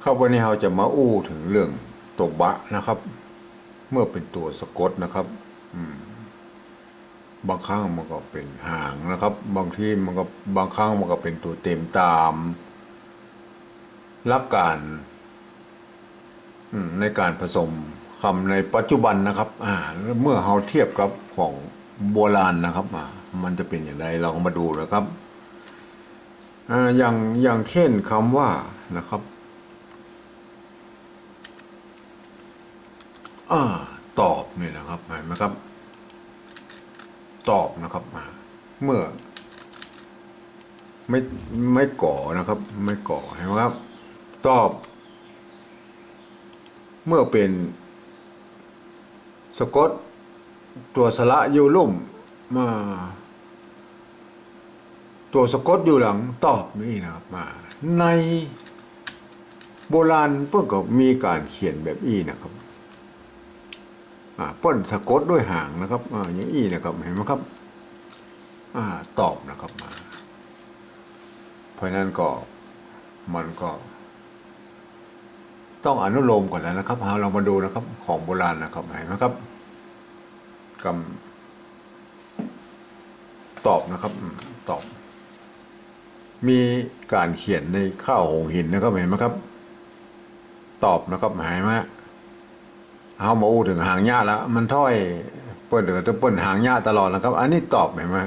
ครับวันนี้เราจะมาอู้ถึงเรื่องตัวบะนะครับ เมื่อเป็นตัวสะกดนะครับบางครั้งมันก็เป็นหางนะครับ บางที่มันก็บางครั้งมันก็เป็นตัวเต็มตามหลักการในการผสมคำในปัจจุบันนะครับเมื่อเราเทียบกับของโบราณนะครับมันจะเป็นอย่างไรเรามาดูนะครับอย่างเช่นคำว่านะครับตอบนี่นะครับเห็นไหมครับตอบนะครับเมื่อไม่ก่อนะครับไม่ก่อเห็นไหมครับตอบเมื่อเป็นสะกดตัวสระอยู่ลุ่มมาตัวสะกดอยู่หลังตอบนี่นะครับในโบราณเพิ่งก็มีการเขียนแบบอี้นะครับเปิ้นสะกดด้วยหางนะครับอย่างอี้นะครับเห็นไหมครับตอบนะครับเพราะนั้นก็มันก็ต้องอนุโลมก่อนแล้วนะครับเรามาดูนะครับของโบราณนะครับเห็นไหมครับคำตอบนะครับตอบมีการเขียนในข้าวหงหินนะครับเห็นไหมครับตอบนะครับหมายว่าเอามาอู้ถึงหางหญ้าแล้วมันถ้อยเปิ้นเดือดเปิ้นหางหญ้าตลอดนะครับอันนี้ตอบเห็นไหม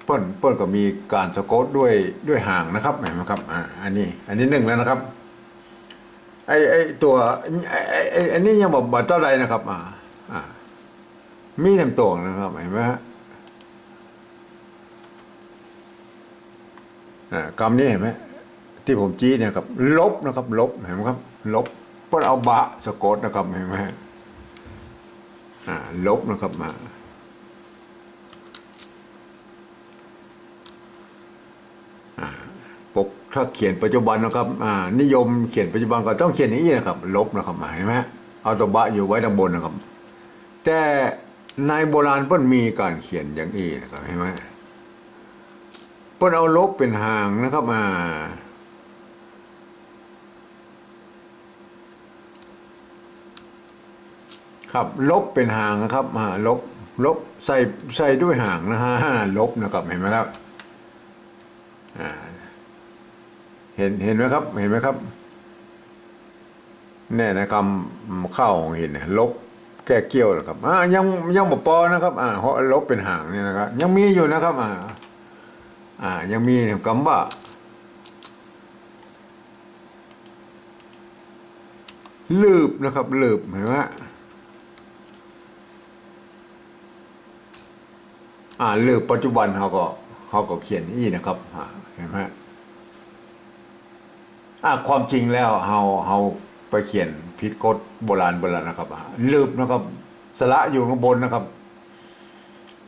เปิ้นก็มีการสะกดด้วยหางนะครับเห็นไหมครับอันนี้หนึ่งแล้วนะครับไอตัวอันนี้ยังบอกเท่าไรนะครับมีน้ำตวงนะครับเห็นไหมฮะคำนี้เห็นไหมที่ผมจี้เนี่ยครับลบนะครับลบเห็นไหมครับลบเพื่อเอาบะสะกดนะครับเห็นไหมลบนะครับปกถ้าเขียนปัจจุบันนะครับนิยมเขียนปัจจุบันก็ต้องเขียนอย่างนี้นะครับลบนะครับเห็นไหมเอาตัวบะอยู่ไว้ด้านบนนะครับแต่ในโบราณเพิ่นมีการเขียนอย่างนี้นะครับเห็นไหมเพิ่นเอาลบเป็นหางนะครับครับลบเป็นหางนะครับลบใส่ด้วยหางนะฮะลบนะครับเห็นไหมครับเห็นไหมครับเห็นไหมครับแน่นะคำข้าวของเห็นลบแก้เกี้ยวนะครับยังบ่พอนะครับเพราะลบเป็นหางเนี่ยนะครับยังมีอยู่นะครับยังมีคำว่าลืบนะครับลืบเห็นไหมลืบปัจจุบันเขาก็เขียนนี่นะครับเห็นไหมความจริงแล้วเขาไปเขียนผิดกฎโบราณนะครับลืบนะครับสระอยู่ข้างบนนะครับ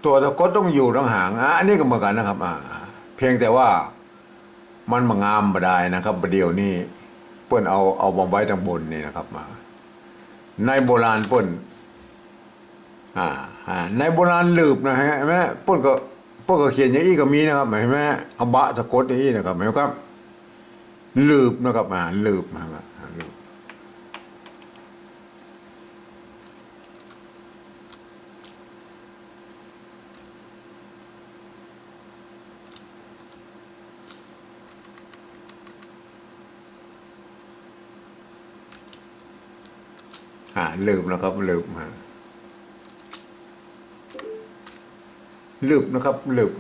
ตัวสะกดต้องอยู่ทั้งหางอันนี้ก็เหมือนกันนะครับเพียงแต่ว่ามันมางามบ่ได้นะครับประเดี๋ยวนี้เปิ้นเอาบอมไว้ทางบนนี่นะครับในโบราณเปิ้นในโบราณลืบนะฮะเห็นไหมเปิ้นก็เขียนอย่างนี้ก็มีนะครับเห็นไหมเอาบะสะกดอย่างนี้นะครับเห็นไหมครับลืบนะครับลืบนะครับลืบนะครับลืบลืบนะครับลืบ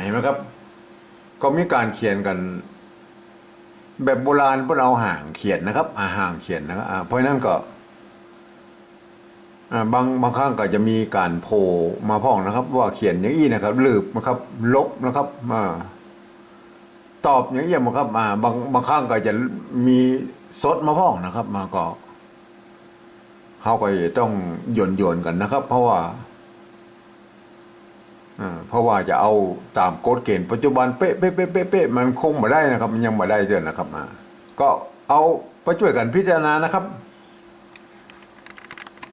เห็นไหมครับก็มีการเขียนกันแบบโบราณพวกเราห่างเขียนนะครับห่างเขียนนะครับเพราะนั้นก็บางครั้งก็จะมีการโผล่มาพ้องนะครับว่าเขียนอย่างนี้นะครับลืบนะครับลบนะครับตอบอย่างนี้นะครับบางครั้งก็จะมีซดมาพ้องนะครับก็เขาก็ต้องโยนกันนะครับเพราะว่าจะเอาตามกฎเกณฑ์ปัจจุบันเป๊ะมันคงไม่ได้นะครับมันยังไม่ได้เจอนะครับก็เอาไปช่วยกันพิจารณานะครับ